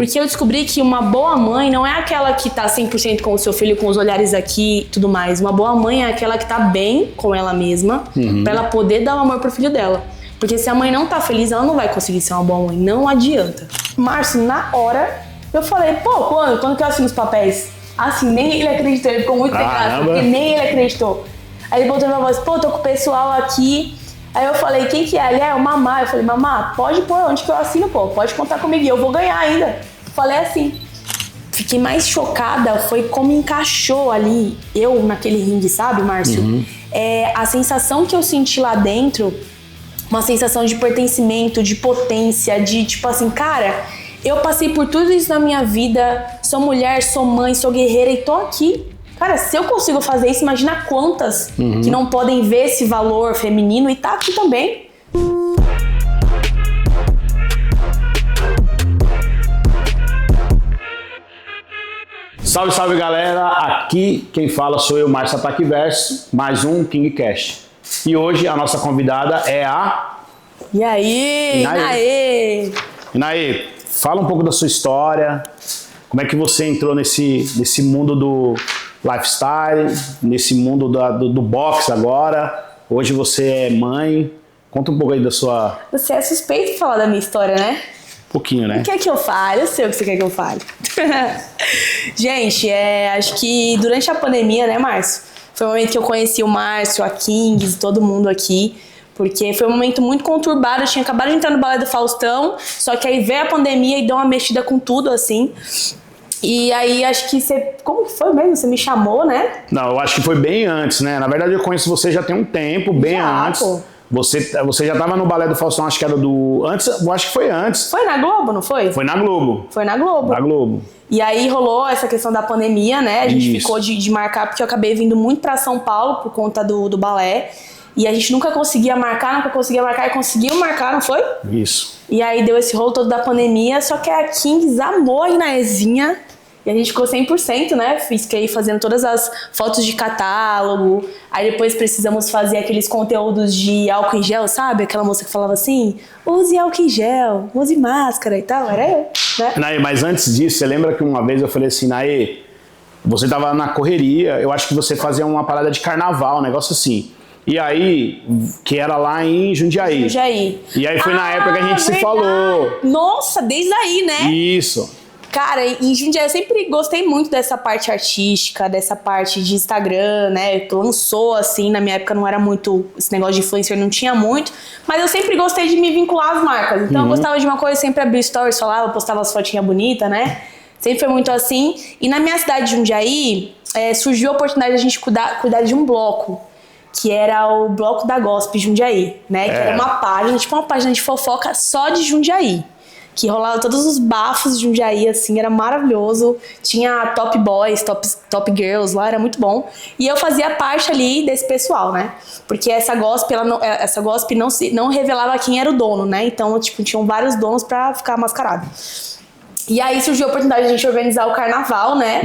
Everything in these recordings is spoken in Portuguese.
Porque eu descobri que uma boa mãe não é aquela que tá 100% com o seu filho, com os olhares aqui e tudo mais. Uma boa mãe é aquela que tá bem com ela mesma, pra ela poder dar o amor pro filho dela. Porque se a mãe não tá feliz, ela não vai conseguir ser uma boa mãe. Não adianta. Márcio, na hora, eu falei, pô, quando que eu assino os papéis? Assim, nem ele acreditou. Ele ficou muito pegado, porque nem ele acreditou. Aí ele botou na voz, pô, tô com o pessoal aqui. Aí eu falei, quem que é? Ele é o Mamá. Eu falei, Mamá, pode pôr onde que eu assino, pô. Pode contar comigo e eu vou ganhar ainda. Falei assim. Fiquei mais chocada, foi como encaixou ali, eu naquele ringue, sabe, Márcio? A sensação que eu senti lá dentro, uma sensação de pertencimento, de potência, de tipo assim, cara, eu passei por tudo isso na minha vida, sou mulher, sou mãe, sou guerreira e tô aqui. Cara, se eu consigo fazer isso, imagina quantas que não podem ver esse valor feminino e tá aqui também. Salve, salve galera, aqui quem fala sou eu, Márcio Ataque Verso, mais um KingCast. E hoje a nossa convidada é a... E aí, Inaê? Inaê, fala um pouco da sua história, como é que você entrou nesse mundo do lifestyle, nesse mundo do boxe agora, hoje você é mãe, conta um pouco aí da sua... Você é suspeito de falar da minha história, né? Um pouquinho, né? O que é que eu falo? Eu sei o que você quer que eu fale. Gente, acho que durante a pandemia, né, Márcio? Foi o momento que eu conheci o Márcio, a Kings, todo mundo aqui. Porque foi um momento muito conturbado. Eu tinha acabado de entrar no Balé do Faustão, só que aí veio a pandemia e deu uma mexida com tudo, assim. E aí, acho que você... Como que foi mesmo? Você me chamou, né? Não, eu acho que foi bem antes, né? Na verdade, eu conheço você já tem um tempo, bem antes. Pô. Você já estava no Balé do Faustão, acho que era do... Antes, eu acho que foi antes. Foi na Globo, não foi? Foi na Globo. Foi na Globo. Na Globo. E aí rolou essa questão da pandemia, né? A gente ficou de marcar, porque eu acabei vindo muito pra São Paulo por conta do balé. E a gente nunca conseguia marcar, e conseguiu marcar, não foi? Isso. E aí deu esse rolo todo da pandemia, só que a Kings amou a Inaezinha. E a gente ficou 100%, né? Fiquei fazendo todas as fotos de catálogo. Aí depois precisamos fazer aqueles conteúdos de álcool em gel, sabe? Aquela moça que falava assim, use álcool em gel, use máscara e tal. Era eu, né? Naê, mas antes disso, você lembra que uma vez eu falei assim, Naê, você tava na correria, eu acho que você fazia uma parada de carnaval, um negócio assim. E aí, que era lá em Jundiaí. Jundiaí. E aí foi na época que a gente se falou. Nossa, desde aí, né? Isso. Cara, em Jundiaí eu sempre gostei muito dessa parte artística, dessa parte de Instagram, né? Eu não sou assim, na minha época não era muito, esse negócio de influencer não tinha muito, mas eu sempre gostei de me vincular às marcas. Então eu gostava de uma coisa, sempre abria stories, falava, postava as fotinhas bonitas, né? Sempre foi muito assim. E na minha cidade de Jundiaí, surgiu a oportunidade de a gente cuidar de um bloco, que era o Bloco da Gossip Jundiaí, né? Que era uma página, tipo uma página de fofoca só de Jundiaí. Que rolava todos os bafos de Jundiaí, assim, era maravilhoso. Tinha top boys, top girls lá, era muito bom. E eu fazia parte ali desse pessoal, né? Porque essa gossip não revelava quem era o dono, né? Então, tipo, tinham vários donos pra ficar mascarado. E aí surgiu a oportunidade de a gente organizar o carnaval, né?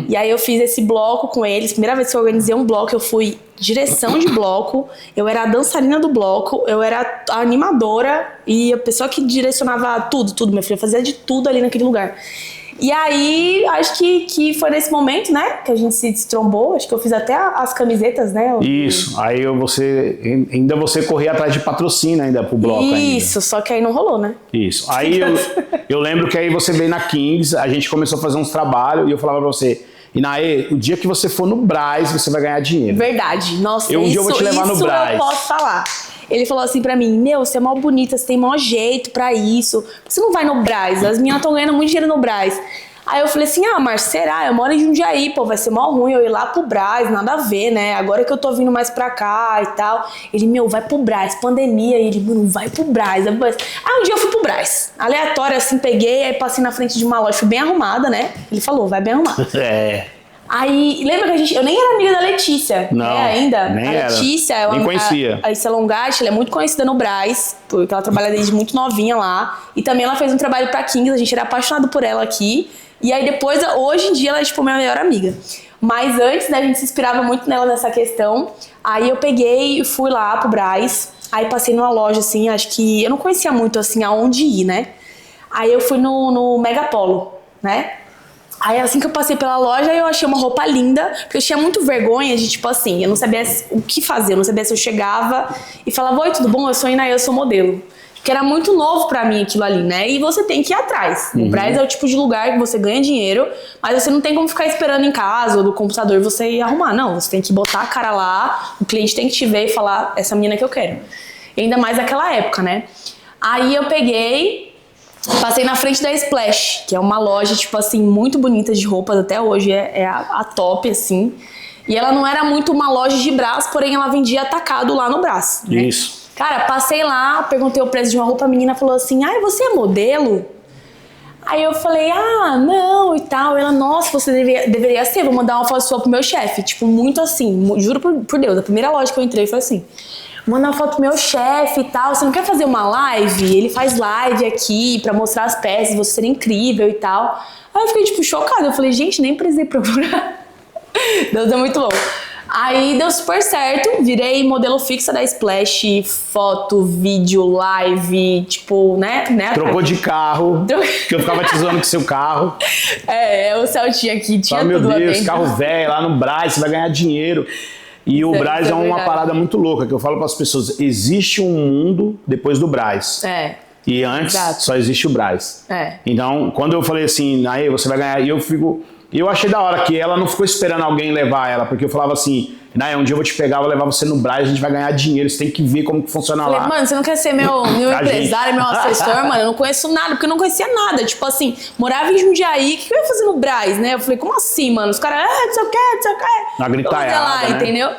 E aí eu fiz esse bloco com eles. Primeira vez que eu organizei um bloco, eu fui direção de bloco, eu era a dançarina do bloco, eu era a animadora e a pessoa que direcionava tudo, minha filha fazia de tudo ali naquele lugar. E aí, acho que foi nesse momento, né, que a gente se trombou, acho que eu fiz até as camisetas, né? Isso, aí você corria atrás de patrocínio ainda pro bloco ainda. Isso, só que aí não rolou, né? Isso, aí eu lembro que aí você veio na Kings, a gente começou a fazer uns trabalhos e eu falava pra você, Inaê, o dia que você for no Brás, você vai ganhar dinheiro. Verdade, nossa, um dia eu vou te levar no Brás. Eu posso falar. Ele falou assim pra mim, você é mó bonita, você tem mó jeito pra isso. Você não vai no Brás, as meninas estão ganhando muito dinheiro no Brás. Aí eu falei assim, Márcio, será? Eu moro em Jundiaí, pô, vai ser mó ruim eu ir lá pro Brás, nada a ver, né? Agora que eu tô vindo mais pra cá e tal. Ele, vai pro Brás, pandemia. E ele, mano, vai pro Brás. Aí um dia eu fui pro Brás. Aleatório, assim, peguei, aí passei na frente de uma loja, fui bem arrumada, né? Ele falou, vai bem arrumada. Aí, lembra que eu nem era amiga da Letícia, não, né, ainda? Nem a Letícia, era. Nem conhecia. A Letícia Longatti, ela é muito conhecida no Brás, porque ela trabalha desde muito novinha lá. E também ela fez um trabalho pra Kings, a gente era apaixonado por ela aqui. E aí depois, hoje em dia, ela é tipo minha melhor amiga. Mas antes, né, a gente se inspirava muito nela nessa questão. Aí eu peguei e fui lá pro Brás. Aí passei numa loja, assim, acho que eu não conhecia muito, assim, aonde ir, né? Aí eu fui no Megapolo, né? Aí assim que eu passei pela loja, eu achei uma roupa linda, porque eu tinha muito vergonha de, tipo assim, eu não sabia o que fazer, eu não sabia se eu chegava e falava, oi, tudo bom? Eu sou Inaê, eu sou modelo. Porque era muito novo pra mim aquilo ali, né? E você tem que ir atrás. O Brás é o tipo de lugar que você ganha dinheiro, mas você não tem como ficar esperando em casa ou no computador você ir arrumar. Não, você tem que botar a cara lá, o cliente tem que te ver e falar, essa menina que eu quero. E ainda mais naquela época, né? Aí eu peguei, passei na frente da Splash, que é uma loja, tipo assim, muito bonita de roupas, até hoje é a top, assim. E ela não era muito uma loja de Brás, porém ela vendia atacado lá no Brás, né? Isso. Cara, passei lá, perguntei o preço de uma roupa, a menina falou assim, ai, você é modelo? Aí eu falei, ah, não, e tal. Ela, nossa, você deveria ser, vou mandar uma foto sua pro meu chefe. Tipo, muito assim, juro por Deus, a primeira loja que eu entrei foi assim. Manda uma foto pro meu chefe e tal, você não quer fazer uma live? Ele faz live aqui pra mostrar as peças, você seria incrível e tal. Aí eu fiquei, tipo, chocada. Eu falei, gente, nem precisei procurar. Deus é muito bom. Aí deu super certo, virei modelo fixa da Splash, foto, vídeo, live, tipo, né? Trocou de carro, que eu ficava te zoando com seu carro. O Celtinha aqui tinha meu tudo lá Deus, dentro. carro velho, lá no Brás, você vai ganhar dinheiro. E o Brás é uma verdade. parada muito louca, que eu falo para as pessoas, existe um mundo depois do Brás. E antes só existe o Brás. Então, quando eu falei assim, aí você vai ganhar, e eu achei da hora que ela não ficou esperando alguém levar ela, porque eu falava assim, um dia eu vou te pegar, vou levar você no Brás, a gente vai ganhar dinheiro, você tem que ver como que funciona lá. Mano, você não quer ser meu empresário, meu assessor, mano? Eu não conheço nada, porque eu não conhecia nada. Tipo assim, morava em Jundiaí, o que eu ia fazer no Brás, né? Eu falei, como assim, mano? Os caras, não sei o que. Na gritaiada, lá, né? entendeu?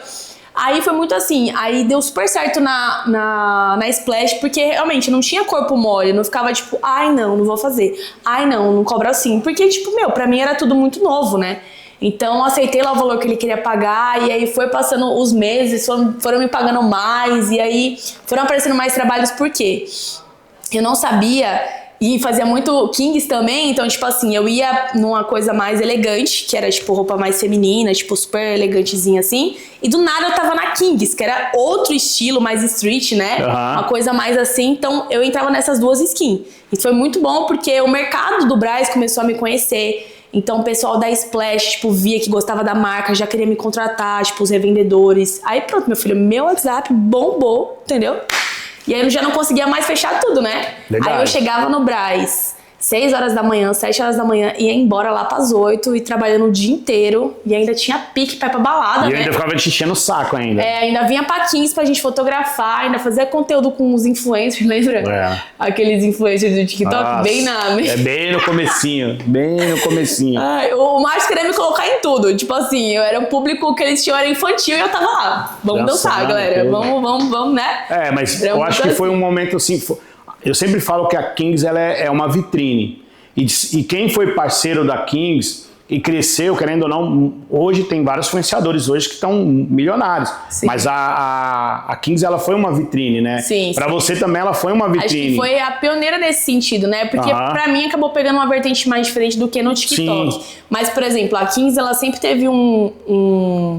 Aí foi muito assim, aí deu super certo na Splash, porque realmente não tinha corpo mole, não ficava tipo, ai não vou fazer, ai não cobra assim, porque tipo, pra mim era tudo muito novo, né? Então aceitei lá o valor que ele queria pagar, e aí foi passando os meses, foram me pagando mais, e aí foram aparecendo mais trabalhos, por quê? Eu não sabia. E fazia muito Kings também, então, tipo assim, eu ia numa coisa mais elegante, que era, tipo, roupa mais feminina, tipo, super elegantezinha, assim. E do nada eu tava na Kings, que era outro estilo, mais street, né? Uma coisa mais assim, então eu entrava nessas duas skins. E foi muito bom, porque o mercado do Brás começou a me conhecer. Então o pessoal da Splash, tipo, via que gostava da marca, já queria me contratar, tipo, os revendedores. Aí pronto, meu filho, meu WhatsApp bombou, entendeu? E aí eu já não conseguia mais fechar tudo, né? Verdade. Aí eu chegava no Brás, 6 horas da manhã, 7 horas da manhã, ia embora lá pras 8 e trabalhando o dia inteiro. E ainda tinha pique pra ir pra balada, né? E ainda ficava te enchendo o saco ainda. Ainda vinha pra 15 pra gente fotografar, ainda fazia conteúdo com os influencers, lembra? Aqueles influencers do TikTok. Nossa, bem bem no comecinho, o Márcio queria me colocar em tudo. Tipo assim, eu era o público que eles tinham, era infantil, e eu tava lá. Vamos dançar, galera. Vamos, né? Mas eu acho que foi um momento assim... Eu sempre falo que a Kings ela é uma vitrine. E quem foi parceiro da Kings e cresceu, querendo ou não, hoje tem vários influenciadores hoje que estão milionários. Sim. Mas a Kings ela foi uma vitrine, né? Sim. Pra você também ela foi uma vitrine. Acho que foi a pioneira nesse sentido, né? Porque pra mim acabou pegando uma vertente mais diferente do que no TikTok. Sim. Mas, por exemplo, a Kings ela sempre teve uma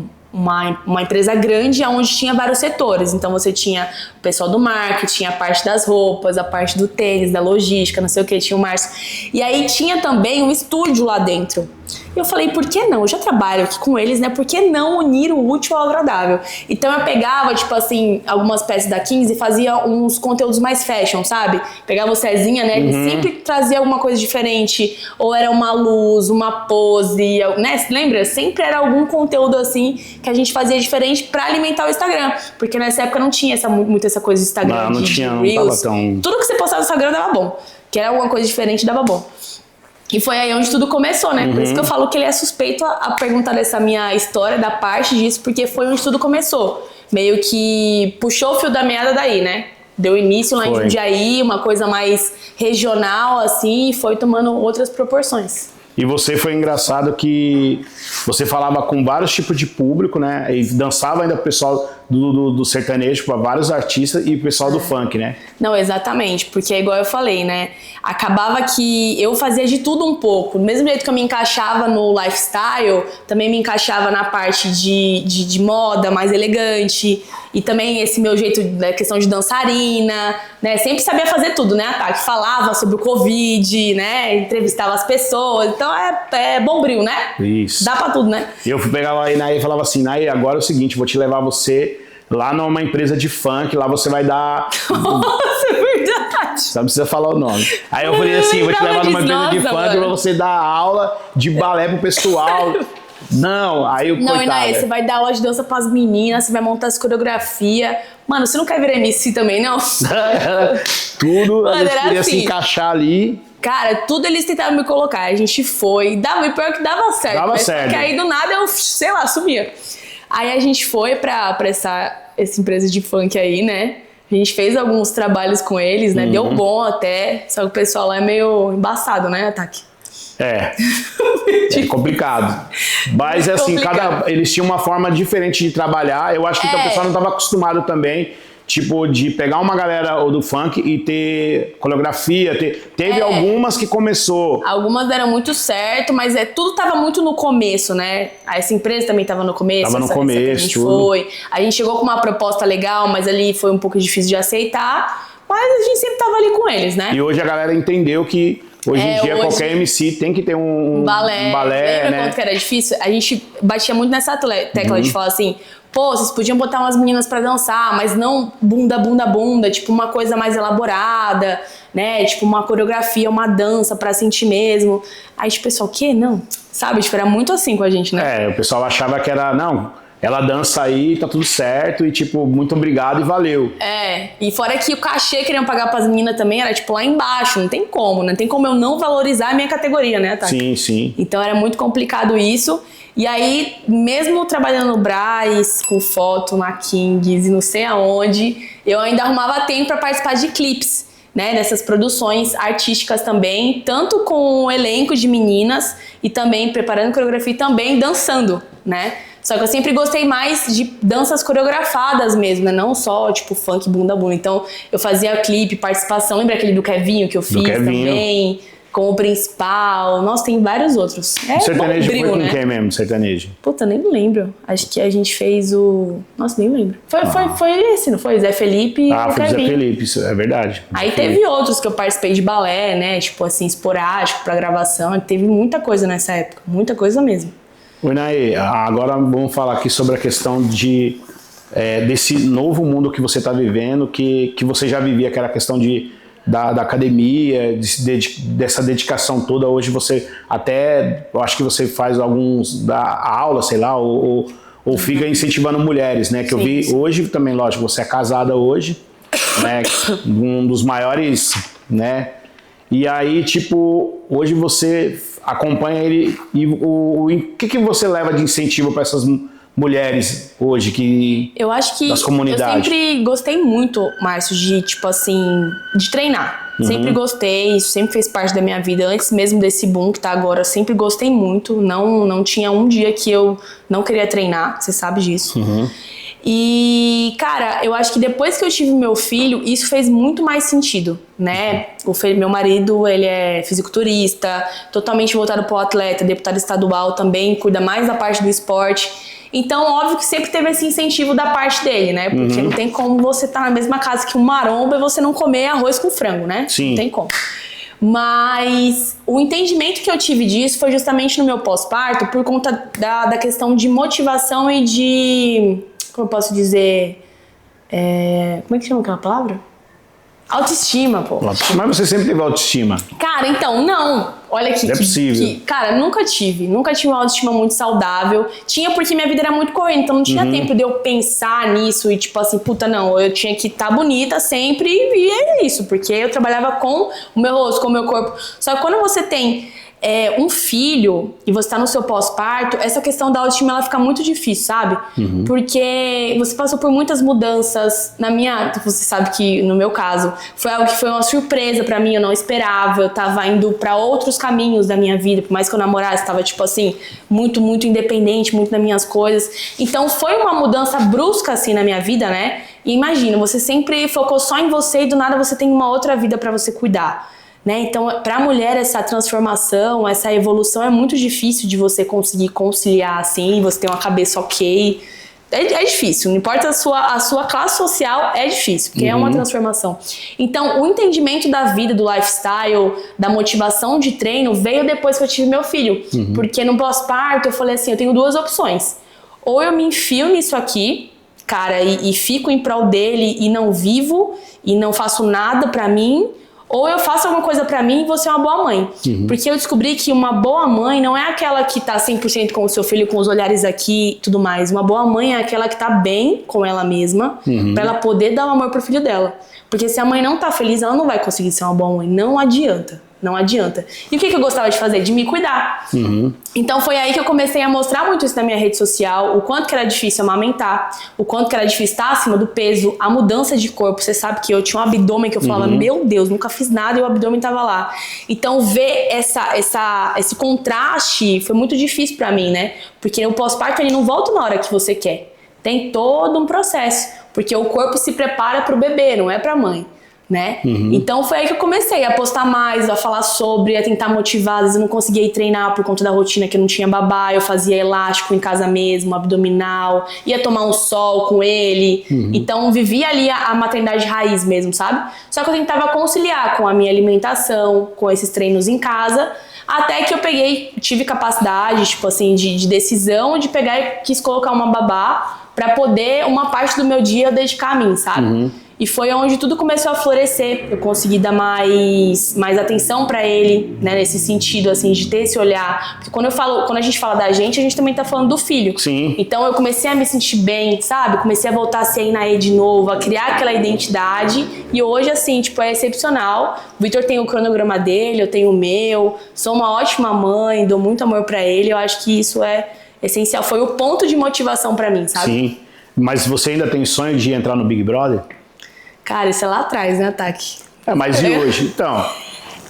empresa grande onde tinha vários setores. Então você tinha o pessoal do marketing, a parte das roupas, a parte do tênis, da logística, não sei o que, tinha o Márcio. E aí tinha também um estúdio lá dentro. E eu falei, por que não? Eu já trabalho aqui com eles, né? Por que não unir o útil ao agradável? Então eu pegava, tipo assim, algumas peças da Kings e fazia uns conteúdos mais fashion, sabe? Pegava o Cezinha, né? Ele sempre trazia alguma coisa diferente. Ou era uma luz, uma pose, né? Lembra? Sempre era algum conteúdo assim que a gente fazia diferente pra alimentar o Instagram. Porque nessa época não tinha muito essa coisa do Instagram. Não tinha, Reels. não tava tão... Tudo que você postava no Instagram dava bom. Que era alguma coisa diferente, dava bom. E foi aí onde tudo começou, né? Por isso que eu falo que ele é suspeito a perguntar dessa minha história, da parte disso, porque foi onde tudo começou. Meio que puxou o fio da meada daí, né? Deu início lá em Jundiaí, uma coisa mais regional, assim, e foi tomando outras proporções. E você foi engraçado que você falava com vários tipos de público, né? E dançava ainda o pessoal do sertanejo, para vários artistas, e o pessoal do funk, né? Não, exatamente, porque é igual eu falei, né? Acabava que eu fazia de tudo um pouco. Do mesmo jeito que eu me encaixava no lifestyle, também me encaixava na parte de moda mais elegante. E também esse meu jeito da questão de dançarina, né? Sempre sabia fazer tudo, né, Ataque? Falava sobre o Covid, né? Entrevistava as pessoas. Então é bombril, né? Isso. Dá pra tudo, né? Eu pegava aí Naí e falava assim, Naí, agora é o seguinte, vou te levar você lá numa empresa de funk, lá você vai dar... Nossa, é verdade. Só não precisa falar o nome. Aí eu falei assim, vou te levar numa empresa de funk pra você dar aula de balé pro pessoal. Não, aí o Não, e Naí, você vai dar aula de dança pras meninas, você vai montar as coreografias. Mano, você não quer virar MC também, não? Tudo, Mano, a gente era queria assim. se encaixar ali. Cara, tudo eles tentavam me colocar. A gente foi, dava, e pior que dava certo. Dava mas certo. Porque aí do nada eu, sei lá, sumia. Aí a gente foi pra essa empresa de funk aí, né? A gente fez alguns trabalhos com eles, né? Deu bom até, só que o pessoal lá é meio embaçado, né, Ataque? É complicado. Mas assim, eles tinham uma forma diferente de trabalhar. Eu acho que o pessoal não estava acostumado também, tipo, de pegar uma galera do funk e ter coreografia. Teve algumas que começou. Algumas deram muito certo, mas tudo tava muito no começo, né? Essa empresa também tava no começo. Tava no essa começo, que a gente tudo. foi. A gente chegou com uma proposta legal, mas ali foi um pouco difícil de aceitar. Mas a gente sempre tava ali com eles, né? E hoje a galera entendeu que hoje em dia qualquer MC tem que ter um balé, Lembra né? quanto que era difícil? A gente batia muito nessa tecla de falar assim, pô, vocês podiam botar umas meninas pra dançar, mas não bunda, bunda, bunda, tipo uma coisa mais elaborada, né? Tipo uma coreografia, uma dança pra sentir mesmo. Aí tipo, pessoal, o quê? Não. Sabe? Tipo, era muito assim com a gente, né? O pessoal achava que era, não, ela dança aí, tá tudo certo, e tipo, muito obrigado e valeu. E fora que o cachê que queriam pagar pras meninas também era tipo lá embaixo, não tem como, né? Não tem como eu não valorizar a minha categoria, né, Tati? Sim, sim. Então era muito complicado isso. E aí, mesmo trabalhando no Brás, com foto na Kings e não sei aonde, eu ainda arrumava tempo pra participar de clipes, né? Dessas produções artísticas também, tanto com o elenco de meninas e também preparando coreografia e também dançando, né? Só que eu sempre gostei mais de danças coreografadas mesmo, né? Não só, tipo, funk, bunda, bunda. Então, eu fazia clipe, participação. Lembra aquele do Kevinho que eu fiz também? Com o principal. Nossa, tem vários outros. O sertanejo bombril, foi com né? quem mesmo, sertanejo? Puta, nem lembro. Acho que a gente fez o... Nossa, nem lembro. Foi esse, não foi? Zé Felipe e o foi Kevinho. Zé Felipe, isso é verdade. Aí teve outros que eu participei de balé, né? Tipo assim, esporádico pra gravação. Teve muita coisa nessa época. Muita coisa mesmo. Oi, Naí, agora vamos falar aqui sobre a questão desse novo mundo que você está vivendo, que você já vivia, que era a questão da academia, dessa dedicação toda. Hoje você até, eu acho que você faz da aula, sei lá, ou fica incentivando mulheres, né? Que eu vi hoje também, lógico, você é casada hoje, né? Um dos maiores, né? E aí, tipo, hoje você acompanha ele e o que você leva de incentivo para essas mulheres hoje eu acho que das comunidades? Eu sempre gostei muito, Márcio, de tipo assim, de treinar. Sempre gostei, isso sempre fez parte da minha vida. Antes mesmo desse boom que tá agora, eu sempre gostei muito. Não tinha um dia que eu não queria treinar, você sabe disso. E, cara, eu acho que depois que eu tive meu filho, isso fez muito mais sentido, né? Meu marido, ele é fisiculturista, totalmente voltado pro atleta, deputado estadual também, cuida mais da parte do esporte. Então, óbvio que sempre teve esse incentivo da parte dele, né? Porque não tem como você estar na mesma casa que um maromba e você não comer arroz com frango, né? Sim. Não tem como. Mas o entendimento que eu tive disso foi justamente no meu pós-parto, por conta da questão de motivação e de... Como eu posso dizer? Como é que chama aquela palavra? Autoestima, pô. Mas você sempre teve autoestima? Cara, então, não. Olha aqui. Não é possível. Cara, nunca tive uma autoestima muito saudável. Tinha porque minha vida era muito corrente, então não tinha tempo de eu pensar nisso e tipo assim, puta, não, eu tinha que estar bonita sempre e é isso, porque eu trabalhava com o meu rosto, com o meu corpo. Só que quando você tem um filho e você tá no seu pós-parto, essa questão da autoestima ela fica muito difícil, sabe? Porque você passou por muitas mudanças. Você sabe que no meu caso foi algo que foi uma surpresa pra mim, eu não esperava, eu tava indo pra outros caminhos da minha vida, por mais que eu namorasse, tava tipo assim, muito, muito independente, muito nas minhas coisas. Então foi uma mudança brusca assim na minha vida, né? E imagina, você sempre focou só em você e do nada você tem uma outra vida pra você cuidar. Né? Então, para a mulher, essa transformação, essa evolução é muito difícil de você conseguir conciliar assim, você ter uma cabeça ok. É difícil, não importa a sua classe social, é difícil, porque é uma transformação. Então, o entendimento da vida, do lifestyle, da motivação de treino, veio depois que eu tive meu filho. Porque no pós-parto, eu falei assim, eu tenho duas opções. Ou eu me enfio nisso aqui, cara, e fico em prol dele e não vivo, e não faço nada pra mim, ou eu faço alguma coisa pra mim e vou ser uma boa mãe. Porque eu descobri que uma boa mãe não é aquela que tá 100% com o seu filho, com os olhares aqui e tudo mais. Uma boa mãe é aquela que tá bem com ela mesma, pra ela poder dar o amor pro filho dela. Porque se a mãe não tá feliz, ela não vai conseguir ser uma boa mãe. Não adianta. Não adianta. E o que eu gostava de fazer? De me cuidar. Então foi aí que eu comecei a mostrar muito isso na minha rede social, o quanto que era difícil amamentar, o quanto que era difícil estar acima do peso, a mudança de corpo. Você sabe que eu tinha um abdômen que eu falava, meu Deus, nunca fiz nada e o abdômen tava lá. Então ver esse contraste foi muito difícil pra mim, né? Porque o pós-parto ele não volta na hora que você quer. Tem todo um processo, porque o corpo se prepara pro bebê, não é pra mãe. Né? Então foi aí que eu comecei a postar mais, a falar sobre, a tentar motivar. Às vezes eu não conseguia ir treinar por conta da rotina, que eu não tinha babá, eu fazia elástico em casa mesmo, abdominal, ia tomar um sol com ele. Então vivia ali a maternidade raiz mesmo, sabe? Só que eu tentava conciliar com a minha alimentação, com esses treinos em casa, até que eu tive capacidade, tipo assim, de decisão, de pegar e quis colocar uma babá pra poder, uma parte do meu dia, eu dedicar a mim, sabe? E foi onde tudo começou a florescer. Eu consegui dar mais atenção pra ele, né? Nesse sentido, assim, de ter esse olhar. Porque quando a gente fala da gente, a gente também tá falando do filho. Sim. Então eu comecei a me sentir bem, sabe? Comecei a voltar a ser a Inaê de novo, a criar aquela identidade. E hoje, assim, tipo, é excepcional. O Vitor tem o cronograma dele, eu tenho o meu. Sou uma ótima mãe, dou muito amor pra ele. Eu acho que isso é essencial. Foi o ponto de motivação pra mim, sabe? Sim. Mas você ainda tem sonho de entrar no Big Brother? Cara, isso é lá atrás, né, Taki? Mas e hoje? Então...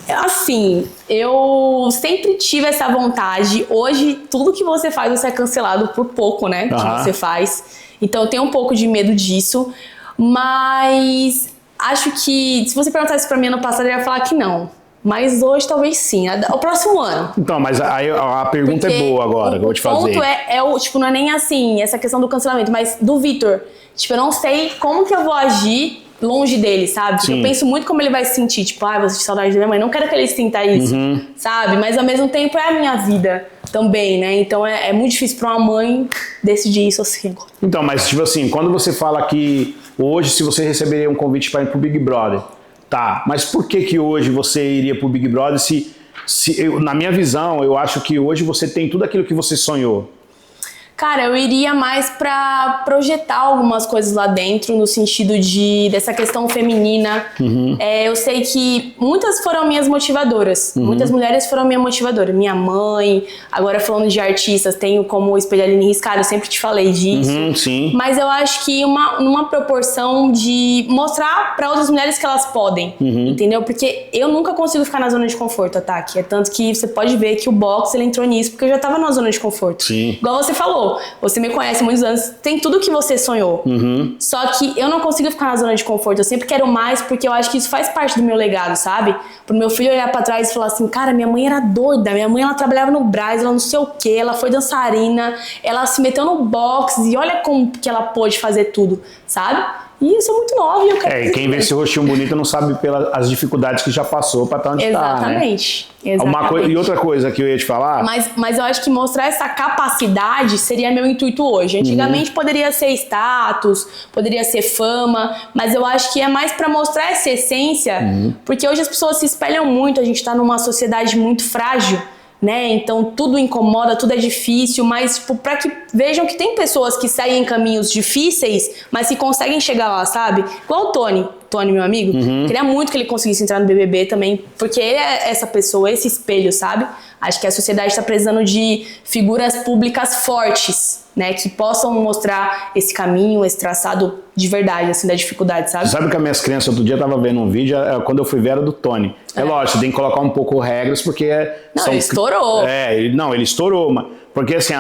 Assim, eu sempre tive essa vontade. Hoje, tudo que você faz, você é cancelado por pouco, né? Que você faz. Então, eu tenho um pouco de medo disso. Mas acho que, se você perguntasse pra mim ano passado, eu ia falar que não. Mas hoje, talvez sim. O próximo ano. Então, mas a pergunta é boa agora, que eu vou te fazer. O ponto tipo, não é nem assim, essa questão do cancelamento, mas do Vitor. Tipo, eu não sei como que eu vou agir longe dele, sabe? Porque eu penso muito como ele vai se sentir, tipo, vou sentir saudade da minha mãe, não quero que ele sinta isso, sabe? Mas ao mesmo tempo é a minha vida também, né? Então é muito difícil pra uma mãe decidir isso assim. Então, mas tipo assim, quando você fala que hoje, se você receberia um convite para ir pro Big Brother, tá, mas por que hoje você iria pro Big Brother na minha visão, eu acho que hoje você tem tudo aquilo que você sonhou? Cara, eu iria mais pra projetar algumas coisas lá dentro, no sentido dessa questão feminina. Eu sei que muitas foram minhas motivadoras. Muitas mulheres foram minha motivadora. Minha mãe, agora falando de artistas, tenho como espelho a Aline Riscado, eu sempre te falei disso. Sim. Mas eu acho que numa proporção de mostrar pra outras mulheres que elas podem, entendeu? Porque eu nunca consigo ficar na zona de conforto, Ataque. É tanto que você pode ver que o boxe, ele entrou nisso, porque eu já tava na zona de conforto. Sim. Igual você falou. Você me conhece há muitos anos, tem tudo que você sonhou. Só que eu não consigo ficar na zona de conforto. Eu sempre quero mais, porque eu acho que isso faz parte do meu legado, sabe? Pro meu filho olhar pra trás e falar assim, cara, minha mãe era doida. Minha mãe, ela trabalhava no Brás, ela não sei o quê, ela foi dançarina, ela se meteu no boxe e olha como que ela pôde fazer tudo, sabe? E eu sou muito nova e eu quero... E quem vê esse rostinho bonito não sabe pelas dificuldades que já passou pra estar onde está, né? Exatamente. E outra coisa que eu ia te falar... Mas eu acho que mostrar essa capacidade seria meu intuito hoje. Antigamente poderia ser status, poderia ser fama, mas eu acho que é mais pra mostrar essa essência, porque hoje as pessoas se espelham muito, a gente tá numa sociedade muito frágil, né? Então tudo incomoda, tudo é difícil, mas tipo, pra que vejam que tem pessoas que seguem caminhos difíceis, mas que conseguem chegar lá, sabe? Igual o Tony, meu amigo, queria muito que ele conseguisse entrar no BBB também, porque ele é essa pessoa, esse espelho, sabe? Acho que a sociedade está precisando de figuras públicas fortes, né? Que possam mostrar esse caminho, esse traçado de verdade, assim, da dificuldade, sabe? Sabe que as minhas crianças, outro dia eu tava vendo um vídeo, quando eu fui ver era do Tony. Lógico, tem que colocar um pouco regras, porque... Ele estourou. Ele estourou, mas... Porque assim,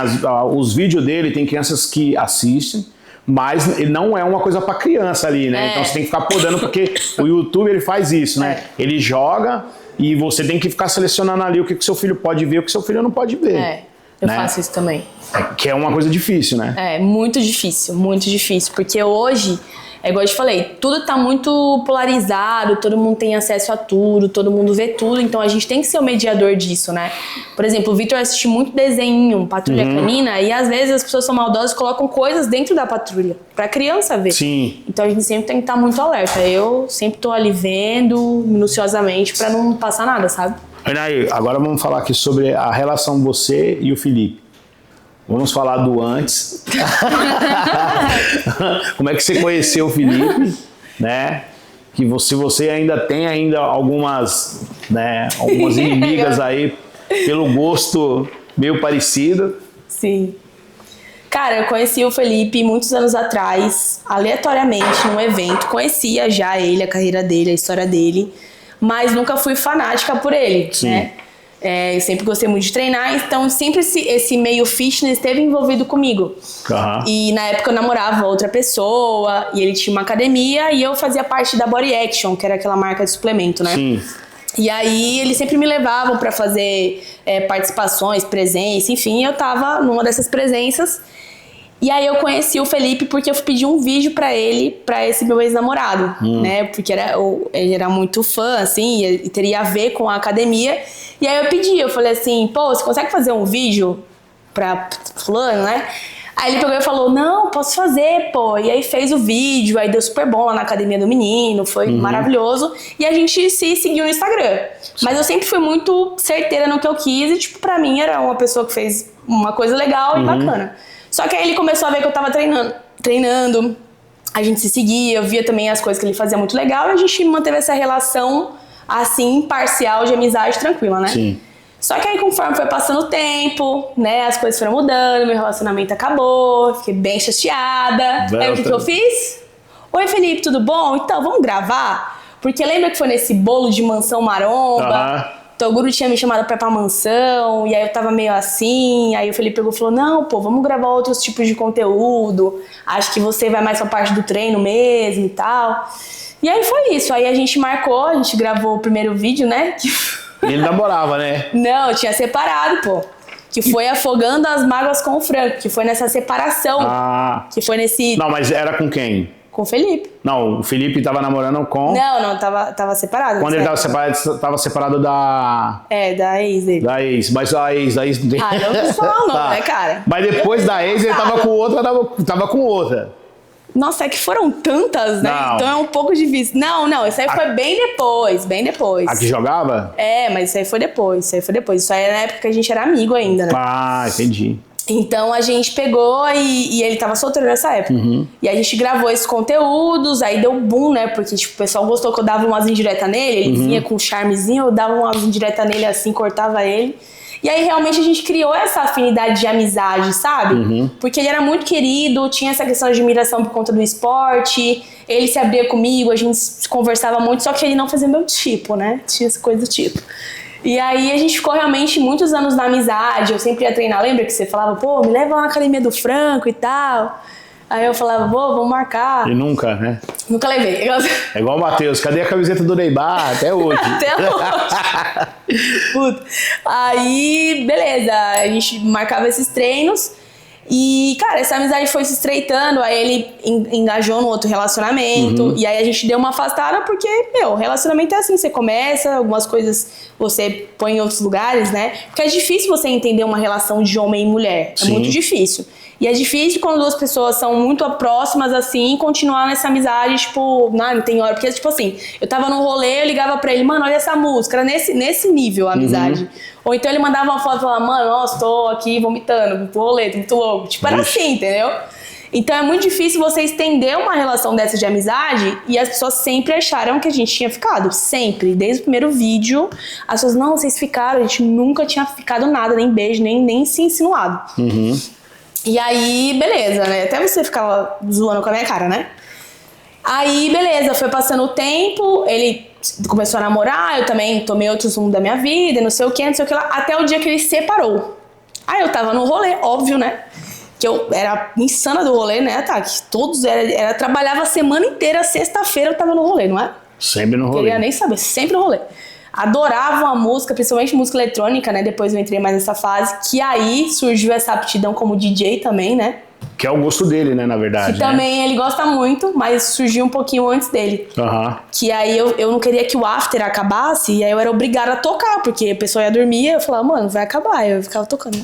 os vídeos dele, tem crianças que assistem, mas ele não é uma coisa pra criança ali, né? Então você tem que ficar podando, porque o YouTube ele faz isso, né? Ele joga e você tem que ficar selecionando ali o que o seu filho pode ver e o que o seu filho não pode ver. Eu né? faço isso também. Que é uma coisa difícil, né? É, muito difícil. Porque hoje, é igual eu te falei, tudo tá muito polarizado, todo mundo tem acesso a tudo, todo mundo vê tudo, então a gente tem que ser o mediador disso, né? Por exemplo, o Vitor assiste muito desenho, Patrulha Canina, e às vezes as pessoas são maldosas e colocam coisas dentro da patrulha, pra criança ver. Sim. Então a gente sempre tem que estar muito alerta. Eu sempre tô ali vendo, minuciosamente, pra não passar nada, sabe? Aí, agora vamos falar aqui sobre a relação você e o Felipe. Vamos falar do antes. Como é que você conheceu o Felipe, né? Que você ainda tem algumas, né, algumas inimigas aí pelo gosto meio parecido. Sim. Cara, eu conheci o Felipe muitos anos atrás, aleatoriamente, num evento. Conhecia já ele, a carreira dele, a história dele, mas nunca fui fanática por ele, Sim. né? Eu sempre gostei muito de treinar, então sempre esse meio fitness esteve envolvido comigo. Uhum. E na época eu namorava outra pessoa, e ele tinha uma academia, e eu fazia parte da Body Action, que era aquela marca de suplemento, né? Sim. E aí eles sempre me levavam pra fazer participações, presença, enfim, eu tava numa dessas presenças. E aí eu conheci o Felipe porque eu pedi um vídeo pra ele, pra esse meu ex-namorado, né? Porque ele era muito fã, assim, e teria a ver com a academia. E aí eu falei assim, pô, você consegue fazer um vídeo pra fulano, né? Aí ele pegou e falou, não, posso fazer, pô. E aí fez o vídeo, aí deu super bom lá na academia do menino, foi maravilhoso. E a gente se seguiu no Instagram. Mas eu sempre fui muito certeira no que eu quis e, tipo, pra mim era uma pessoa que fez uma coisa legal e bacana. Só que aí ele começou a ver que eu tava treinando, a gente se seguia, eu via também as coisas que ele fazia muito legal e a gente manteve essa relação, assim, imparcial de amizade tranquila, né? Sim. Só que aí conforme foi passando o tempo, né, as coisas foram mudando, meu relacionamento acabou, fiquei bem chateada. Aí o que eu fiz? Oi, Felipe, tudo bom? Então, vamos gravar? Porque lembra que foi nesse bolo de mansão maromba? O Toguro tinha me chamado pra ir pra mansão, e aí eu tava meio assim, aí o Felipe pegou e falou, não, pô, vamos gravar outros tipos de conteúdo, acho que você vai mais pra parte do treino mesmo e tal. E aí foi isso, aí a gente marcou, a gente gravou o primeiro vídeo, né? E ele namorava, né? Não, eu tinha separado, pô. Que foi Afogando as Mágoas com o Franco, que foi nessa separação, que foi nesse... Não, mas era com quem? Com o Felipe. Não, o Felipe tava namorando com... Não, tava separado. Quando ele tava separado da... da ex dele. Da ex, mas a ex não vou falar o nome, né, cara? Mas depois da ex ele tava com outra, tava com outra. Nossa, é que foram tantas, né? Não. Então é um pouco difícil. Não, isso aí foi bem depois. A que jogava? Mas isso aí foi depois, Isso aí era na época que a gente era amigo ainda, né? Ah, entendi. Então a gente pegou e ele tava solteiro nessa época. E a gente gravou esses conteúdos, aí deu boom, né? Porque tipo, o pessoal gostou que eu dava umas indiretas nele, ele vinha com um charmezinho, eu dava umas indiretas nele assim, cortava ele. E aí realmente a gente criou essa afinidade de amizade, sabe? Porque ele era muito querido, tinha essa questão de admiração por conta do esporte, ele se abria comigo, a gente conversava muito, só que ele não fazia meu tipo, né? Tinha essa coisa do tipo. E aí a gente ficou realmente muitos anos na amizade, eu sempre ia treinar, lembra que você falava, pô, me leva na academia do Franco e tal. Aí eu falava, pô, vamos marcar. E nunca, né? Nunca levei. É igual o Matheus, cadê a camiseta do Neymar? Até hoje. Até hoje. Puta. Aí, beleza, a gente marcava esses treinos. E, cara, essa amizade foi se estreitando, aí ele engajou no outro relacionamento, e aí a gente deu uma afastada porque, relacionamento é assim, você começa, algumas coisas você põe em outros lugares, né? Porque é difícil você entender uma relação de homem e mulher, é muito difícil. E é difícil quando duas pessoas são muito próximas assim, continuar nessa amizade, tipo, não tem hora, porque tipo assim, eu tava num rolê, eu ligava pra ele, mano, olha essa música, era nesse nível a amizade. Ou então ele mandava uma foto e falava, mano, nossa, tô aqui vomitando, tô rolê, tô muito louco. Tipo, era assim, entendeu? Então é muito difícil você estender uma relação dessa de amizade e as pessoas sempre acharam que a gente tinha ficado. Sempre. Desde o primeiro vídeo, as pessoas, não, vocês ficaram, a gente nunca tinha ficado nada, nem beijo, nem se insinuado. E aí, beleza, né? Até você ficava zoando com a minha cara, né? Aí, beleza, foi passando o tempo, ele começou a namorar, eu também tomei outros rumos da minha vida, não sei o que lá, até o dia que ele separou. Aí eu tava no rolê, óbvio, né? Que eu era insana do rolê, né, tá? Que todos trabalhava a semana inteira, sexta-feira eu tava no rolê, não é? Sempre no rolê. Queria nem saber, sempre no rolê. adoravam a música, principalmente música eletrônica, né? Depois eu entrei mais nessa fase, que aí surgiu essa aptidão como DJ também, né? Que é o gosto dele, né, na verdade. Que também ele gosta muito, mas surgiu um pouquinho antes dele. Que aí eu não queria que o after acabasse, e aí eu era obrigada a tocar, porque a pessoa ia dormir, eu falava, mano, vai acabar, eu ficava tocando.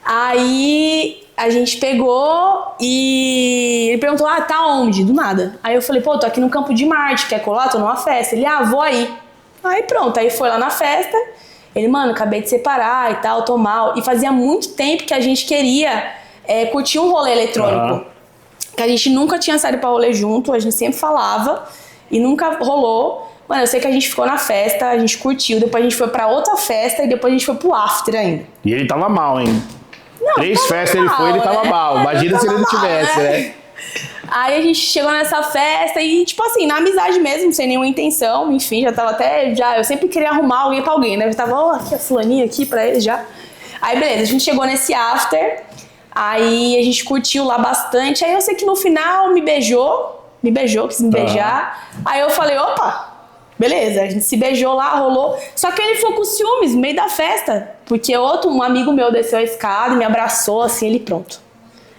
Aí a gente pegou e ele perguntou, tá onde? Do nada. Aí eu falei, pô, tô aqui no Campo de Marte, quer colar? Tô numa festa. Ele, vou aí. Aí pronto, aí foi lá na festa, ele, mano, acabei de separar e tal, tô mal. E fazia muito tempo que a gente queria curtir um rolê eletrônico. Que a gente nunca tinha saído pra rolê junto, a gente sempre falava e nunca rolou. Mano, eu sei que a gente ficou na festa, a gente curtiu, depois a gente foi pra outra festa e depois a gente foi pro after ainda. E ele tava mal, hein? Não, 3 festas ele foi, ele tava mal. Imagina se ele não tivesse, né? Aí a gente chegou nessa festa e, tipo assim, na amizade mesmo, sem nenhuma intenção, enfim, já tava eu sempre queria arrumar alguém pra alguém, né? Eu tava, aqui a fulaninha aqui pra ele já. Aí beleza, a gente chegou nesse after, aí a gente curtiu lá bastante, aí eu sei que no final me beijou, quis me beijar, aí eu falei, opa, beleza, a gente se beijou lá, rolou, só que ele ficou com ciúmes no meio da festa, porque um amigo meu desceu a escada e me abraçou, assim, ele pronto.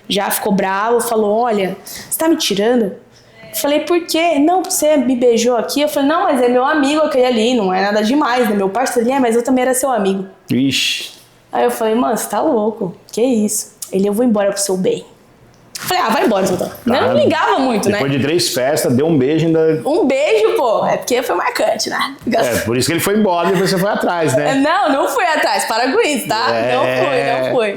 Já ficou bravo, falou, olha, você tá me tirando? Eu falei, por quê? Não, você me beijou aqui. Eu falei, não, mas é meu amigo aquele ali, não é nada demais, né? Meu parceiro, mas eu também era seu amigo. Ixi. Aí eu falei, mano, você tá louco, que isso? Ele, eu vou embora pro seu bem. Eu falei, vai embora, Sultão. Eu não ligava muito, depois de 3 festas, deu um beijo ainda. Um beijo, pô, é porque foi marcante, né? Por isso que ele foi embora e depois você foi atrás, né? Não fui atrás, para com isso, tá? Não fui.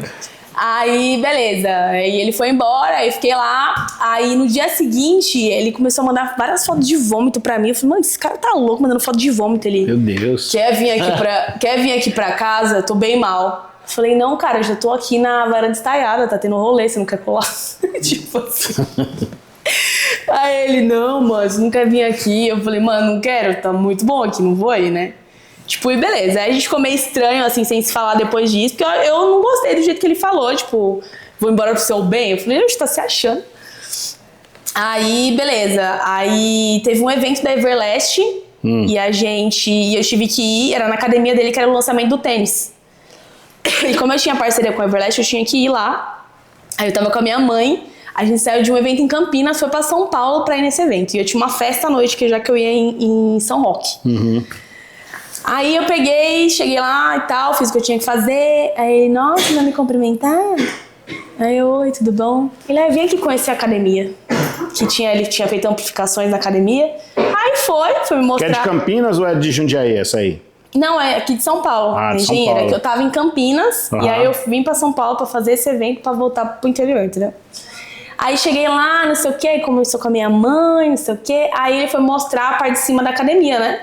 Aí, beleza, aí ele foi embora, aí fiquei lá, aí no dia seguinte ele começou a mandar várias fotos de vômito pra mim, eu falei, mano, esse cara tá louco mandando foto de vômito ali. Meu Deus. Quer vir aqui pra casa? Tô bem mal. Eu falei, não, cara, eu já tô aqui na varanda estaiada, tá tendo rolê, você não quer colar? Tipo assim. Aí ele, não, mano, você não quer vir aqui? Eu falei, mano, não quero, tá muito bom aqui, não vou aí, né? Tipo, e beleza. Aí a gente ficou meio estranho, assim, sem se falar depois disso, porque eu não gostei do jeito que ele falou, tipo, vou embora pro seu bem. Eu falei, a gente tá se achando. Aí, beleza. Aí teve um evento da Everlast e eu tive que ir, era na academia dele, que era o lançamento do tênis. E como eu tinha parceria com a Everlast, eu tinha que ir lá. Aí eu tava com a minha mãe, a gente saiu de um evento em Campinas, foi pra São Paulo pra ir nesse evento. E eu tinha uma festa à noite, que já que eu ia em São Roque. Aí eu cheguei lá e tal, fiz o que eu tinha que fazer. Aí, nossa, vai me cumprimentar? Aí, oi, tudo bom? Ele, vem aqui conhecer a academia. Ele tinha feito amplificações na academia. Aí foi me mostrar. Que é de Campinas ou é de Jundiaí essa aí? Não, é aqui de São Paulo, de São engenheira. Paulo. Que eu tava em Campinas, e aí eu vim pra São Paulo pra fazer esse evento pra voltar pro interior, entendeu? Aí cheguei lá, não sei o que, conversou com a minha mãe, não sei o que. Aí ele foi mostrar a parte de cima da academia, né?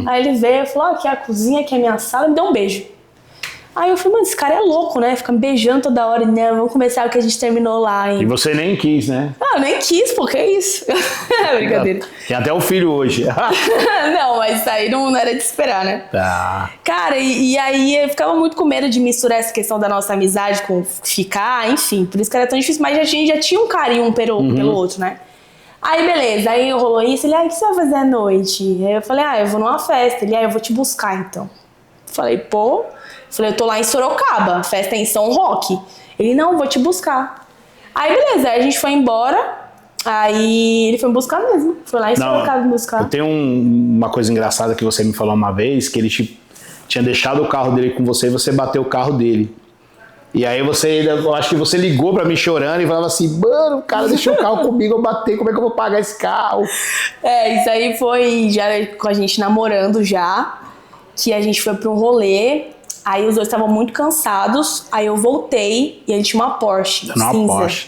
Aí ele veio e falou, aqui é a cozinha, aqui é a minha sala, e me deu um beijo. Aí eu falei, mano, esse cara é louco, né? Fica me beijando toda hora. E, né, vamos começar o que a gente terminou lá, hein? E você nem quis, né? Eu nem quis, pô, que isso? Brincadeira. Tem até o filho hoje. Não, mas isso aí não era de esperar, né? Tá. Cara, e aí eu ficava muito com medo de misturar essa questão da nossa amizade com ficar, enfim. Por isso que era tão difícil, mas a gente já tinha um carinho um pelo outro, né? Aí, beleza. Aí rolou isso. Ele, o que você vai fazer à noite? Aí eu falei, eu vou numa festa. Ele, eu vou te buscar, então. Falei, pô... Falei, eu tô lá em Sorocaba, a festa é em São Roque. Ele, não, vou te buscar. Aí, beleza, aí a gente foi embora, aí ele foi me buscar mesmo. Foi lá em Sorocaba me buscar. Eu tenho uma coisa engraçada que você me falou uma vez, que ele tinha deixado o carro dele com você e você bateu o carro dele. E aí eu acho que você ligou pra mim chorando e falava assim, mano, o cara deixou o carro comigo, eu bati, como é que eu vou pagar esse carro? Isso aí foi já com a gente namorando já, que a gente foi pra um rolê. Aí os dois estavam muito cansados, aí eu voltei e ele tinha uma Porsche cinza. Porsche.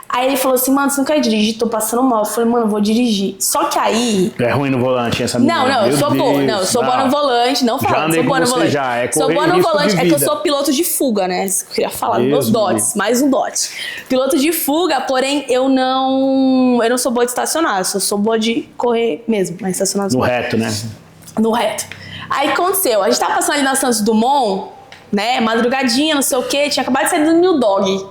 Aí ele falou assim, mano, você não quer dirigir? Tô passando mal. Eu falei, mano, eu vou dirigir. Só que aí... É ruim no volante essa menina. Não, eu sou boa. Não, eu sou boa no volante. Não fala, sou boa no volante. Sou boa no volante, é que eu sou piloto de fuga, né? Eu queria falar dos meus dotes, mais um dote. Piloto de fuga, porém eu não sou boa de estacionar, eu sou boa de correr mesmo, mas estacionar no reto, né? No reto. Aí aconteceu, a gente tava passando ali na Santos Dumont, né, madrugadinha, não sei o que, tinha acabado de sair do New Dog.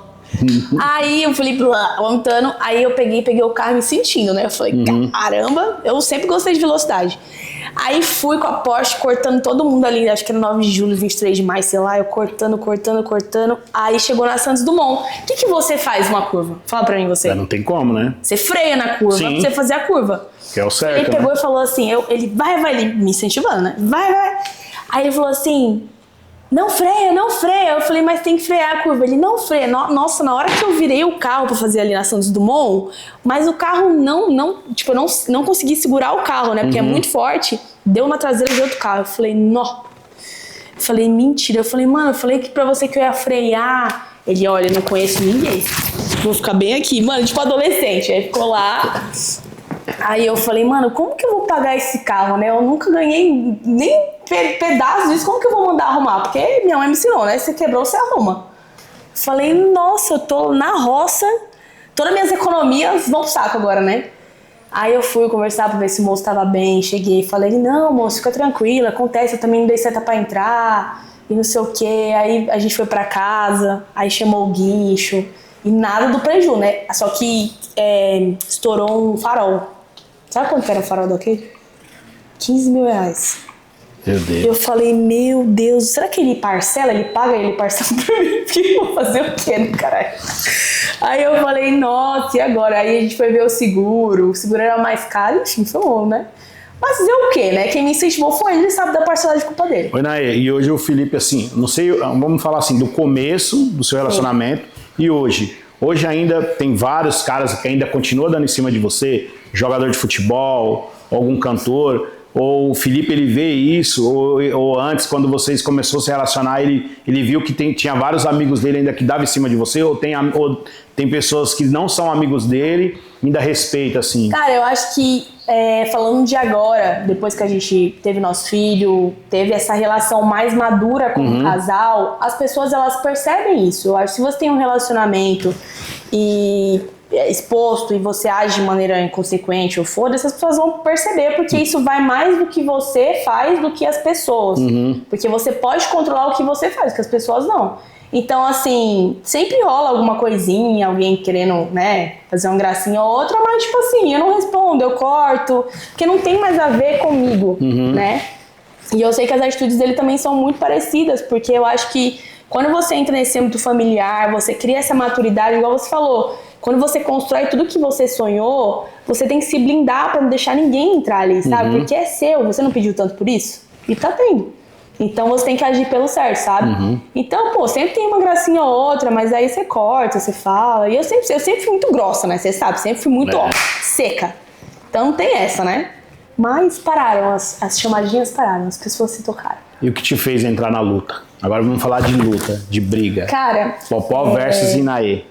Aí eu falei, vomitando, aí eu peguei o carro me sentindo, né, eu falei, caramba, eu sempre gostei de velocidade. Aí fui com a Porsche cortando todo mundo ali, acho que era 9 de julho, 23 de maio, sei lá, eu cortando. Aí chegou na Santos Dumont. O que você faz numa curva? Fala pra mim, você. Não tem como, né? Você freia na curva pra você fazer a curva. Que é o certo, Ele pegou né? e falou assim, ele vai, ele me incentivando, né? Vai. Aí ele falou assim, não freia. Eu falei, mas tem que frear a curva. Ele, não freia. Nossa, na hora que eu virei o carro pra fazer ali na Santos Dumont, mas o carro tipo, eu não consegui segurar o carro, né? Porque é muito forte. Deu na traseira de outro carro. Eu falei, nó. Eu falei, mentira. Eu falei, mano, eu falei que pra você que eu ia frear. Ele, olha, eu não conheço ninguém. Vou ficar bem aqui. Mano, tipo adolescente. Aí ficou lá. Aí eu falei, mano, como que eu vou pagar esse carro, né? Eu nunca ganhei nem pedaço disso, como que eu vou mandar arrumar? Porque minha mãe me ensinou, né? Se quebrou, você arruma. Falei, nossa, eu tô na roça, todas as minhas economias vão pro saco agora, né? Aí eu fui conversar pra ver se o moço tava bem, cheguei, falei, não, moço, fica tranquila, acontece, eu também não dei seta pra entrar, e não sei o quê. Aí a gente foi pra casa, aí chamou o guincho, e nada do preju, né? Só que estourou um farol. Sabe quanto era o farol daqui? 15 mil reais. Meu Deus. Eu falei, meu Deus, será que ele parcela? Ele paga, ele parcela pra mim? Porque eu vou fazer o quê, né, caralho? Aí eu falei, nossa, e agora? Aí a gente foi ver o seguro era mais caro, enfim, foi bom, né? Mas fazer o quê, né? Quem me incentivou foi ele sabe da parcela de culpa dele. Oi, Naê, e hoje o Felipe, assim, não sei, vamos falar assim, do começo do seu relacionamento e hoje. Hoje ainda tem vários caras que ainda continuam dando em cima de você, jogador de futebol, algum cantor, ou o Felipe ele vê isso, ou antes, quando vocês começaram a se relacionar, ele viu que tinha vários amigos dele ainda que davam em cima de você, ou tem pessoas que não são amigos dele, ainda respeita, assim. Cara, eu acho que, falando de agora, depois que a gente teve nosso filho, teve essa relação mais madura com o casal, as pessoas, elas percebem isso. Eu acho que se você tem um relacionamento e exposto e você age de maneira inconsequente ou foda-se, as pessoas vão perceber, porque isso vai mais do que você faz do que as pessoas. Porque você pode controlar o que você faz, que as pessoas não. Então, assim, sempre rola alguma coisinha, alguém querendo, né, fazer uma gracinha ou outra, mas, tipo assim, eu não respondo, eu corto, porque não tem mais a ver comigo, né? E eu sei que as atitudes dele também são muito parecidas, porque eu acho que quando você entra nesse âmbito familiar, você cria essa maturidade, igual você falou, quando você constrói tudo que você sonhou, você tem que se blindar pra não deixar ninguém entrar ali, sabe? Porque é seu, você não pediu tanto por isso? E tá tendo. Então você tem que agir pelo certo, sabe? Então, pô, sempre tem uma gracinha ou outra, mas aí você corta, você fala. E eu sempre fui muito grossa, né? Você sabe, sempre fui muito, seca. Então não tem essa, né? Mas pararam, as chamadinhas pararam, as pessoas se tocaram. E o que te fez entrar na luta? Agora vamos falar de luta, de briga. Cara... Popó versus Inaê.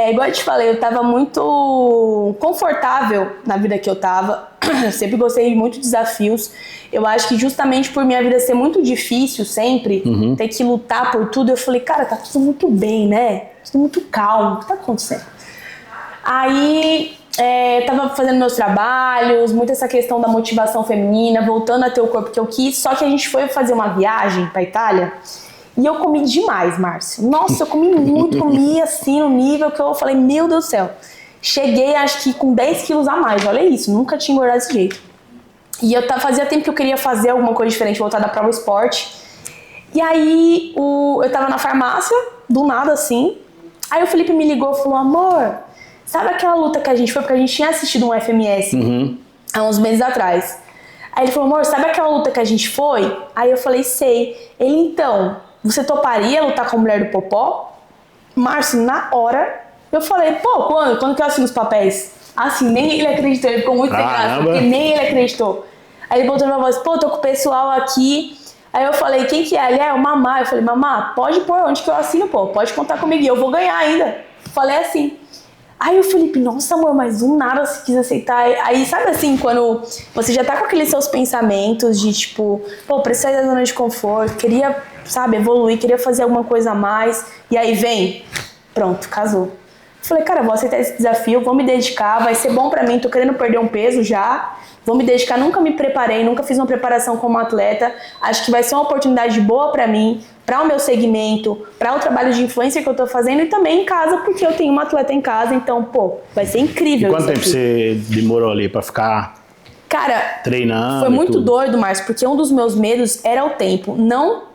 Igual eu te falei, eu tava muito confortável na vida que eu tava. Eu sempre gostei de muitos desafios. Eu acho que justamente por minha vida ser muito difícil sempre, ter que lutar por tudo, eu falei, cara, tá tudo muito bem, né? Tudo muito calmo, o que tá acontecendo? Aí eu tava fazendo meus trabalhos, muito essa questão da motivação feminina, voltando a ter o corpo que eu quis, só que a gente foi fazer uma viagem pra Itália. E eu comi demais, Márcio. Nossa, eu comi muito, comi assim no nível que eu falei, meu Deus do céu. Cheguei, acho que com 10 quilos a mais, olha isso, nunca tinha engordado desse jeito. E fazia tempo que eu queria fazer alguma coisa diferente, voltada para o esporte. E aí, eu tava na farmácia, do nada assim. Aí o Felipe me ligou e falou, amor, sabe aquela luta que a gente foi? Porque a gente tinha assistido um FMS há uns meses atrás. Aí ele falou, amor, sabe aquela luta que a gente foi? Aí eu falei, sei. Ele, então... Você toparia lutar com a mulher do Popó? Márcio, na hora, eu falei, pô, quando que eu assino os papéis? Assim, nem ele acreditou, ele ficou muito sem graça, porque nem ele acreditou. Aí ele botou na voz, pô, tô com o pessoal aqui. Aí eu falei, quem que é? Ele é o Mamá. Eu falei, Mamá, pode pôr onde que eu assino, pô, pode contar comigo, e eu vou ganhar ainda. Falei assim. Aí o Felipe, nossa amor, mas do nada você quis aceitar. Aí sabe assim, quando você já tá com aqueles seus pensamentos de tipo, pô, preciso sair da zona de conforto, queria, sabe, evoluir, queria fazer alguma coisa a mais. E aí vem, pronto, casou. Falei, cara, vou aceitar esse desafio, vou me dedicar, vai ser bom pra mim, tô querendo perder um peso já. Vou me dedicar, nunca me preparei, nunca fiz uma preparação como atleta. Acho que vai ser uma oportunidade boa pra mim. para o meu segmento, para o trabalho de influencer que eu tô fazendo e também em casa, porque eu tenho uma atleta em casa, então, pô, vai ser incrível. E quanto tempo você demorou ali para ficar... Cara, treinando? Foi muito doido, Márcio, porque um dos meus medos era o tempo, não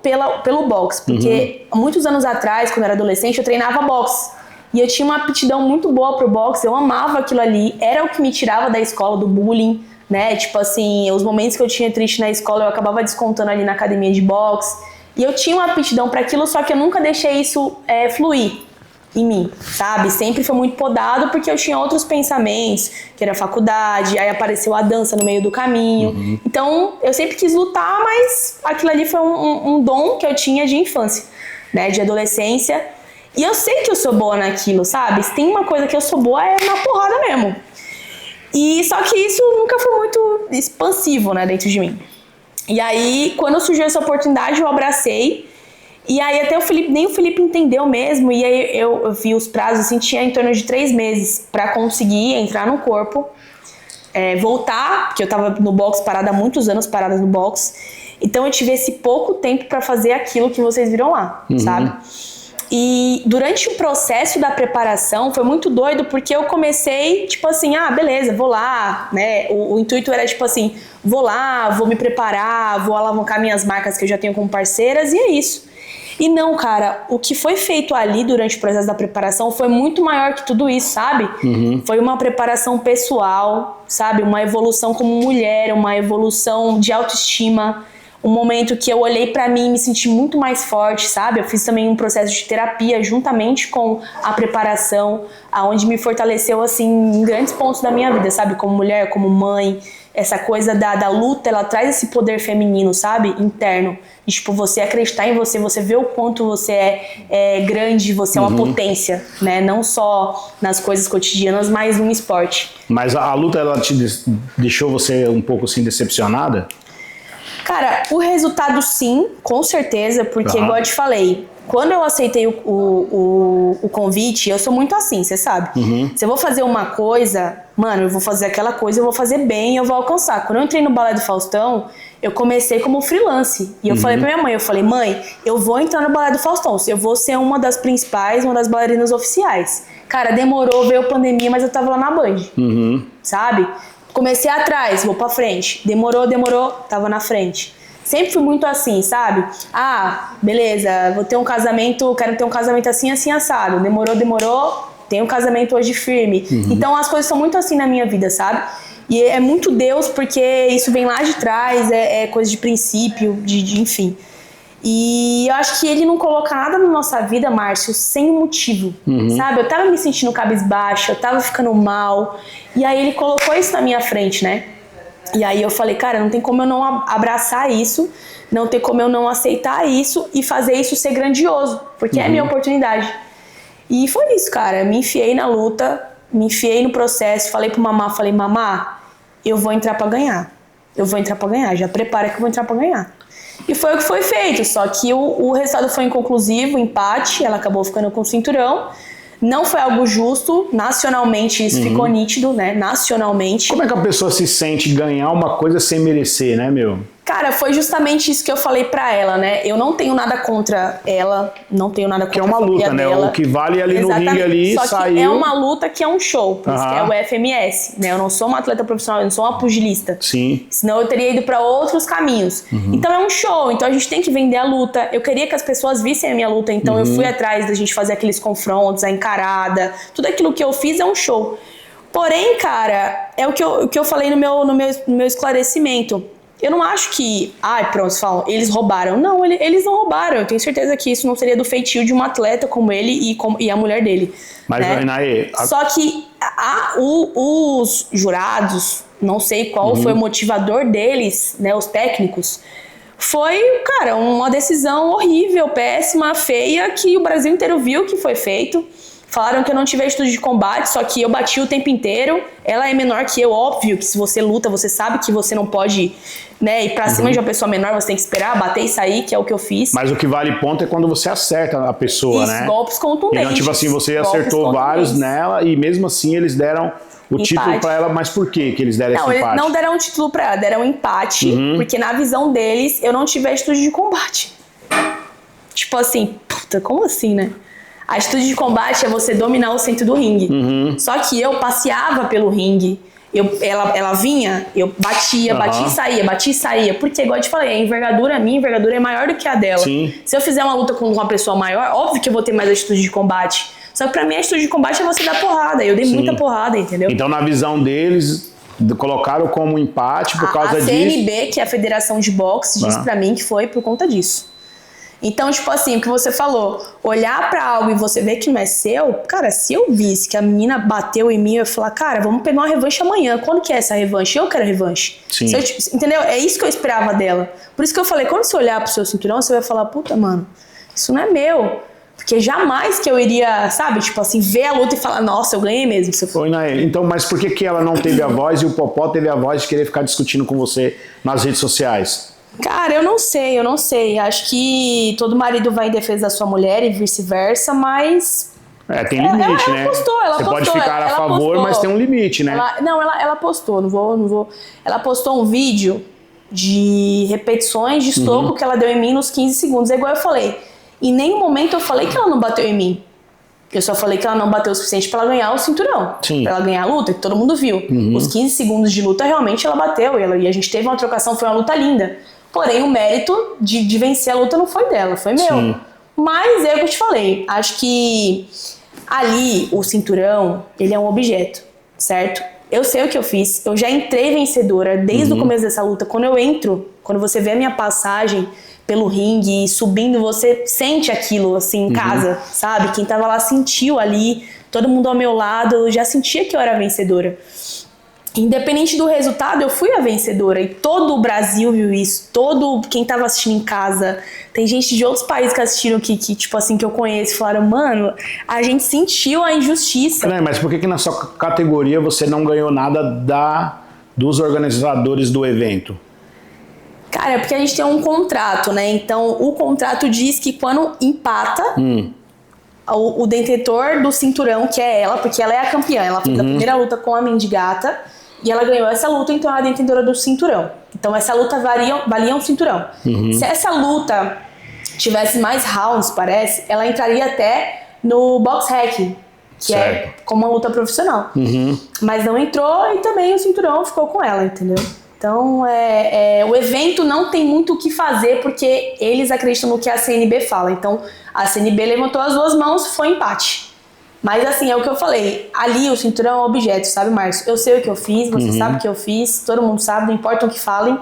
pelo boxe, porque muitos anos atrás, quando eu era adolescente, eu treinava boxe. E eu tinha uma aptidão muito boa pro boxe, eu amava aquilo ali, era o que me tirava da escola, do bullying, né? Tipo assim, os momentos que eu tinha triste na escola, eu acabava descontando ali na academia de boxe. E eu tinha uma aptidão para aquilo, só que eu nunca deixei isso fluir em mim, sabe? Sempre foi muito podado porque eu tinha outros pensamentos, que era a faculdade, aí apareceu a dança no meio do caminho. Então, eu sempre quis lutar, mas aquilo ali foi um dom que eu tinha de infância, né? De adolescência. E eu sei que eu sou boa naquilo, sabe? Se tem uma coisa que eu sou boa é na porrada mesmo. E só que isso nunca foi muito expansivo, né, dentro de mim. E aí, quando surgiu essa oportunidade, eu abracei. E aí até nem o Felipe entendeu mesmo, e aí eu vi os prazos, assim, tinha em torno de 3 meses pra conseguir entrar no corpo, voltar, porque eu tava no boxe parada há muitos anos, parada no boxe, então eu tive esse pouco tempo pra fazer aquilo que vocês viram lá, sabe? E durante o processo da preparação foi muito doido, porque eu comecei, tipo assim, beleza, vou lá, né? O intuito era, tipo assim, vou lá, vou me preparar, vou alavancar minhas marcas que eu já tenho como parceiras, e é isso. E não, cara, o que foi feito ali durante o processo da preparação foi muito maior que tudo isso, sabe? Foi uma preparação pessoal, sabe? Uma evolução como mulher, uma evolução de autoestima, um momento que eu olhei pra mim e me senti muito mais forte, sabe? Eu fiz também um processo de terapia juntamente com a preparação, aonde me fortaleceu, assim, em grandes pontos da minha vida, sabe? Como mulher, como mãe. Essa coisa da luta, ela traz esse poder feminino, sabe? Interno. E, tipo, você acreditar em você, você vê o quanto você é grande, você é uma potência, né? Não só nas coisas cotidianas, mas no esporte. Mas a luta, ela te deixou você um pouco, assim, decepcionada? Cara, o resultado sim, com certeza, porque igual eu te falei, quando eu aceitei o convite, eu sou muito assim, você sabe. Se eu vou fazer uma coisa, mano, eu vou fazer aquela coisa, eu vou fazer bem, eu vou alcançar. Quando eu entrei no Balé do Faustão, eu comecei como freelance. E eu falei pra minha mãe, mãe, eu vou entrar no Balé do Faustão, eu vou ser uma das principais, uma das bailarinas oficiais. Cara, demorou, veio a pandemia, mas eu tava lá na Band, sabe? Comecei atrás, vou pra frente. Demorou, tava na frente. Sempre fui muito assim, sabe? Beleza, vou ter um casamento, quero ter um casamento assim, assim, assado. Demorou, tenho um casamento hoje firme. Então as coisas são muito assim na minha vida, sabe? E é muito Deus, porque isso vem lá de trás, é coisa de princípio, enfim. E eu acho que ele não coloca nada na nossa vida, Márcio, sem motivo, sabe? Eu tava me sentindo cabisbaixa, eu tava ficando mal, e aí ele colocou isso na minha frente, né? E aí eu falei, cara, não tem como eu não abraçar isso, não tem como eu não aceitar isso e fazer isso ser grandioso, porque é a minha oportunidade. E foi isso, cara, me enfiei na luta, me enfiei no processo, falei pro mamá, mamá, eu vou entrar pra ganhar, já prepara que eu vou entrar pra ganhar. E foi o que foi feito, só que o resultado foi inconclusivo, empate, ela acabou ficando com o cinturão. Não foi algo justo, nacionalmente isso ficou nítido, né? Nacionalmente. Como é que a pessoa se sente ganhar uma coisa sem merecer, né, meu? Cara, foi justamente isso que eu falei pra ela, né? Eu não tenho nada contra ela, não tenho nada contra a família dela. Que é uma luta, né? O que vale ali no ringue ali, só saiu... que é uma luta que é um show, por isso que é o FMS, né? Eu não sou uma atleta profissional, eu não sou uma pugilista. Sim. Senão eu teria ido pra outros caminhos. Então é um show, então a gente tem que vender a luta. Eu queria que as pessoas vissem a minha luta, então eu fui atrás da gente fazer aqueles confrontos, a encarada. Tudo aquilo que eu fiz é um show. Porém, cara, é o que eu falei no meu esclarecimento. Eu não acho que, pronto, falam, eles roubaram. Não, eles não roubaram. Eu tenho certeza que isso não seria do feitio de um atleta como ele e a mulher dele. Mas, né? Renaê... Só que os jurados, não sei qual foi o motivador deles, né, os técnicos, foi, cara, uma decisão horrível, péssima, feia, que o Brasil inteiro viu que foi feito. Falaram que eu não tive atitude de combate, só que eu bati o tempo inteiro. Ela é menor que eu, óbvio que se você luta, você sabe que você não pode, né, ir pra cima de uma pessoa menor, você tem que esperar, bater e sair, que é o que eu fiz. Mas o que vale ponto é quando você acerta a pessoa, isso, né? Golpes contundentes. Então, tipo assim, você acertou vários nela e mesmo assim eles deram o título pra ela, mas por que eles deram esse empate? Não, eles não deram um título pra ela, deram um empate, porque na visão deles, eu não tive atitude de combate. tipo assim, puta, como assim, né? A atitude de combate é você dominar o centro do ringue. Só que eu passeava pelo ringue. Ela vinha, eu batia e saía. Porque, igual eu te falei, a minha envergadura é maior do que a dela. Sim. Se eu fizer uma luta com uma pessoa maior, óbvio que eu vou ter mais atitude de combate. Só que pra mim a atitude de combate é você dar porrada. Eu dei muita porrada, entendeu? Então, na visão deles, colocaram como empate por causa disso. A CNB, que é a Federação de Boxe, disse pra mim que foi por conta disso. Então, tipo assim, o que você falou, olhar pra algo e você ver que não é seu, cara, se eu visse que a menina bateu em mim, eu ia falar, cara, vamos pegar uma revanche amanhã. Quando que é essa revanche? Eu quero revanche. Sim. Entendeu? É isso que eu esperava dela. Por isso que eu falei, quando você olhar pro seu cinturão, você vai falar, puta, mano, isso não é meu. Porque jamais que eu iria, sabe, tipo assim, ver a luta e falar, nossa, eu ganhei mesmo. Se eu for. Então, mas por que ela não teve a voz e o Popó teve a voz de querer ficar discutindo com você nas redes sociais? Cara, eu não sei. Acho que todo marido vai em defesa da sua mulher e vice-versa, mas... tem limite, né? Ela postou. Você pode ficar a favor, postou. Mas tem um limite, né? Ela postou, não vou... Ela postou um vídeo de repetições de soco que ela deu em mim nos 15 segundos. É igual eu falei. Em nenhum momento eu falei que ela não bateu em mim. Eu só falei que ela não bateu o suficiente pra ela ganhar o cinturão. Sim. Pra ela ganhar a luta, que todo mundo viu. Os 15 segundos de luta, realmente ela bateu. E a gente teve uma trocação, foi uma luta linda. Porém, o mérito de vencer a luta não foi dela, foi meu. Sim. Mas é o que eu te falei. Acho que ali, o cinturão, ele é um objeto, certo? Eu sei o que eu fiz. Eu já entrei vencedora desde o começo dessa luta. Quando você vê a minha passagem pelo ringue e subindo, você sente aquilo, assim, em casa, sabe? Quem tava lá sentiu ali, todo mundo ao meu lado, eu já sentia que eu era vencedora. Independente do resultado, eu fui a vencedora. E todo o Brasil viu isso. Todo quem tava assistindo em casa. Tem gente de outros países que assistiram que tipo assim, que eu conheço. Falaram, mano, a gente sentiu a injustiça. Mas por que na sua categoria você não ganhou nada dos organizadores do evento? Cara, é porque a gente tem um contrato, né? Então, o contrato diz que quando empata... O detentor do cinturão, que é ela, porque ela é a campeã. Ela fez a primeira luta com a Mendigata. E ela ganhou essa luta, então ela é a detentora do cinturão. Então essa luta valia um cinturão. Se essa luta tivesse mais rounds, parece, ela entraria até no box hacking, que é como uma luta profissional. Mas não entrou e também o cinturão ficou com ela, entendeu? Então o evento não tem muito o que fazer porque eles acreditam no que a CNB fala. Então a CNB levantou as duas mãos, foi empate. Mas assim, é o que eu falei, ali o cinturão é um objeto, sabe, Márcio? Eu sei o que eu fiz, você sabe o que eu fiz, todo mundo sabe, não importa o que falem.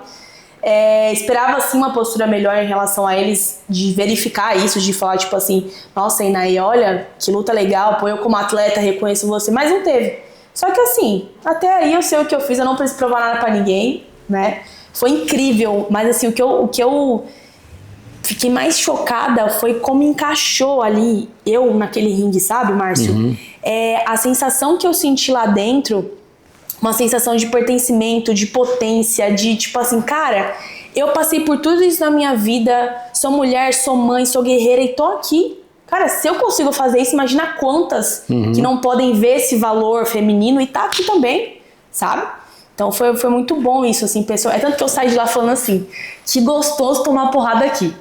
Esperava assim uma postura melhor em relação a eles, de verificar isso, de falar tipo assim, nossa, Inaí, olha, que luta legal, pô, eu como atleta reconheço você, mas não teve. Só que assim, até aí eu sei o que eu fiz, eu não preciso provar nada pra ninguém, né? Foi incrível, mas assim, o que eu fiquei mais chocada foi como encaixou ali eu naquele ringue, sabe, Márcio? A sensação que eu senti lá dentro, uma sensação de pertencimento, de potência, de tipo assim, cara, eu passei por tudo isso na minha vida, sou mulher, sou mãe, sou guerreira e tô aqui. Cara, se eu consigo fazer isso, imagina quantas que não podem ver esse valor feminino e tá aqui também, sabe? Então foi muito bom isso, assim, pessoal. É tanto que eu saí de lá falando assim, que gostoso tomar porrada aqui.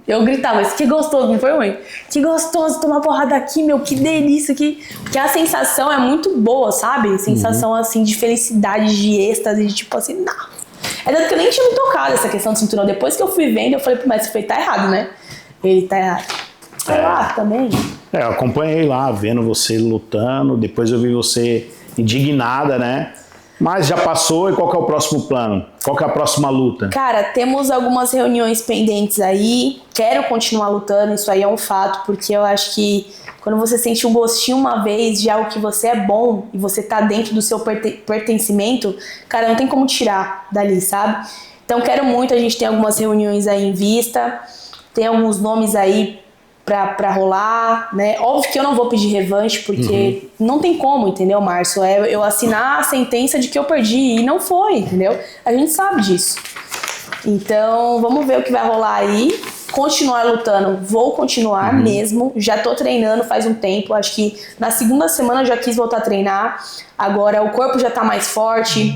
Eu gritava isso, que gostoso, não foi, mãe? Que gostoso tomar porrada aqui, meu, que delícia aqui. Porque a sensação é muito boa, sabe? Sensação, assim, de felicidade, de êxtase, de tipo assim, não. É tanto que eu nem tinha me tocado essa questão do cinturão. Depois que eu fui vendo, eu falei pro mestre, eu falei, tá errado, né? Ele tá errado. Também. Eu acompanhei lá, vendo você lutando, depois eu vi você indignada, né? Mas já passou, e qual que é o próximo plano? Qual que é a próxima luta? Cara, temos algumas reuniões pendentes aí, quero continuar lutando, isso aí é um fato, porque eu acho que quando você sente um gostinho uma vez de algo que você é bom, e você tá dentro do seu pertencimento, cara, não tem como tirar dali, sabe? Então quero muito, a gente tem algumas reuniões aí em vista, tem alguns nomes aí pra rolar, né? Óbvio que eu não vou pedir revanche, porque não tem como, entendeu, Márcio? É eu assinar a sentença de que eu perdi, e não foi, entendeu? A gente sabe disso. Então, vamos ver o que vai rolar aí. Continuar lutando, vou continuar mesmo. Já tô treinando faz um tempo, acho que na segunda semana eu já quis voltar a treinar. Agora o corpo já tá mais forte,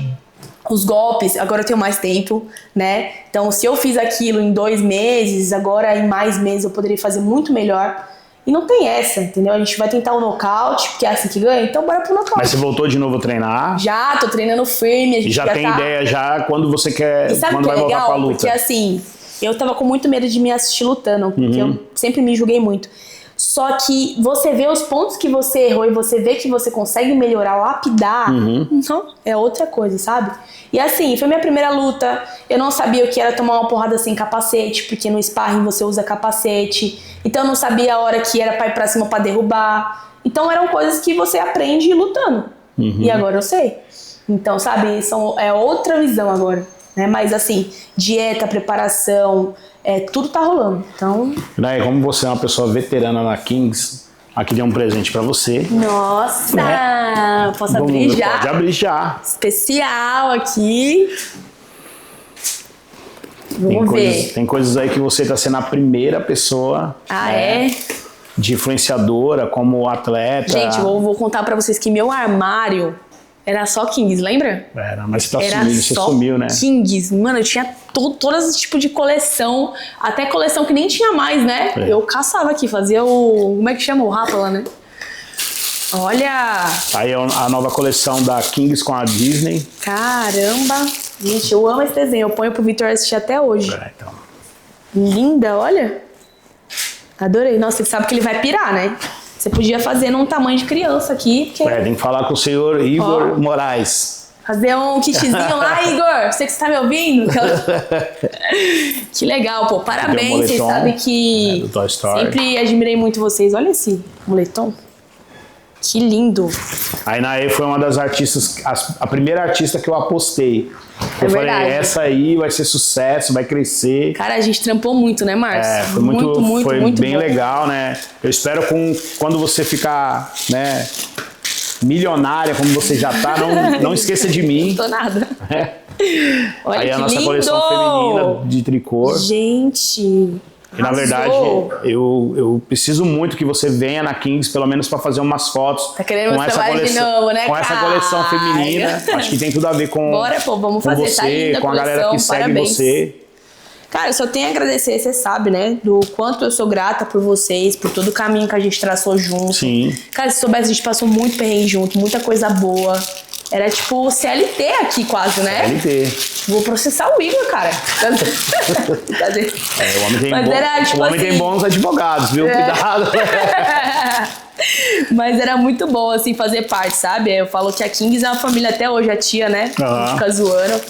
os golpes, agora eu tenho mais tempo, né? Então, se eu fiz aquilo em 2 meses, agora em mais meses eu poderia fazer muito melhor. E não tem essa, entendeu? A gente vai tentar o nocaute, porque é assim que ganha, então bora pro nocaute. Mas você voltou de novo a treinar? Já, tô treinando firme. A gente Já tem ideia já quando você quer, e sabe quando que vai é voltar legal? pra luta? Porque assim, eu tava com muito medo de me assistir lutando, porque eu sempre me julguei muito. Só que você vê os pontos que você errou e você vê que você consegue melhorar, lapidar, então é outra coisa, sabe? E assim, foi minha primeira luta, eu não sabia o que era tomar uma porrada sem capacete, porque no sparring você usa capacete, então eu não sabia a hora que era pra ir pra cima pra derrubar. Então eram coisas que você aprende lutando, e agora eu sei. Então, sabe, é outra visão agora, né? Mas assim, dieta, preparação... tudo tá rolando, então... Daí, como você é uma pessoa veterana na Kings, aqui tem um presente pra você. Nossa! Né? Posso abrir já? Pode abrir já. Especial aqui. Vamos ver. Tem coisas aí que você tá sendo a primeira pessoa... de influenciadora, como atleta. Gente, vou contar pra vocês que meu armário era só Kings, lembra? Era, mas você tá Era sumindo, você só sumiu, né? Kings. Mano, eu tinha todos os tipos de coleção, até coleção que nem tinha mais, né? Eu caçava aqui, fazia o... Como é que chama? O Rápala, né? Olha! Aí é a nova coleção da Kings com a Disney. Caramba! Gente, eu amo esse desenho. Eu ponho pro Vitor assistir até hoje. Então. Linda, olha. Adorei. Nossa, você sabe que ele vai pirar, né? Você podia fazer num tamanho de criança aqui. Porque... tem que falar com o senhor Igor Moraes. Fazer um kitzinho lá, Igor. Você que está me ouvindo? Que legal, pô. Parabéns. Vocês sabem que do Toy Story. Sempre admirei muito vocês. Olha esse moletom. Que lindo. A Inaê foi uma das artistas, a primeira artista que eu apostei. Eu falei, essa aí vai ser sucesso, vai crescer. Cara, a gente trampou muito, né, Márcio? Foi muito bem bom. legal, né? Eu espero quando você ficar, né, milionária, como você já tá, não esqueça de mim. Não tô nada. Olha aí que a nossa lindo. coleção feminina de tricô. Gente... E na verdade, eu preciso muito que você venha na Kings, pelo menos para fazer umas fotos. Tá querendo com essa coleção, de novo, né, com essa coleção feminina. Acho que tem tudo a ver com, bora, pô, vamos fazer, você, tá linda com a galera que segue você. Cara, eu só tenho a agradecer, você sabe, né? Do quanto eu sou grata por vocês, por todo o caminho que a gente traçou junto. Sim. Cara, se soubesse, a gente passou muito perrengue junto, muita coisa boa. Era tipo CLT aqui quase, né? CLT. Vou processar o Igor, cara. O homem tem bons advogados, viu? Cuidado. Mas era muito bom, assim, fazer parte, sabe? Eu falo que a Kings é uma família até hoje, a tia, né? A gente fica zoando.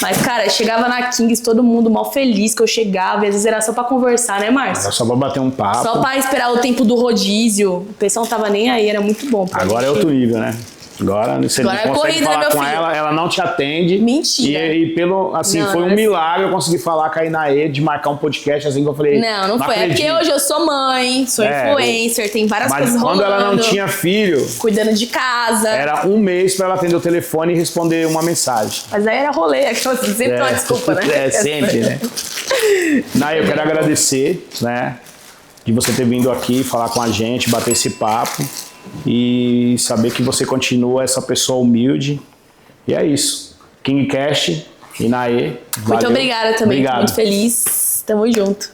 Mas, cara, eu chegava na Kings, todo mundo mal feliz que eu chegava. E às vezes era só pra conversar, né, Márcio? Era só pra bater um papo. Só pra esperar o tempo do rodízio. O pessoal não tava nem aí, era muito bom. Agora é outro nível, né? Agora você não consegue corrida, falar né, com filho? ela não te atende. Mentira. E pelo, assim, foi um milagre eu conseguir falar com a Inaê de marcar um podcast, assim que eu falei. Não foi. Acredito. É porque hoje eu sou mãe, sou influencer, tem várias coisas rolando. Mas quando ela não tinha filho, cuidando de casa. Era um mês pra ela atender o telefone e responder uma mensagem. Mas aí era rolê, aquela sempre uma desculpa, né? Sempre, né? Inaê, eu quero agradecer, né? De você ter vindo aqui falar com a gente, bater esse papo. E saber que você continua essa pessoa humilde. E é isso. King Cash, Inaê. Muito obrigada também. Obrigado. Muito feliz. Tamo junto.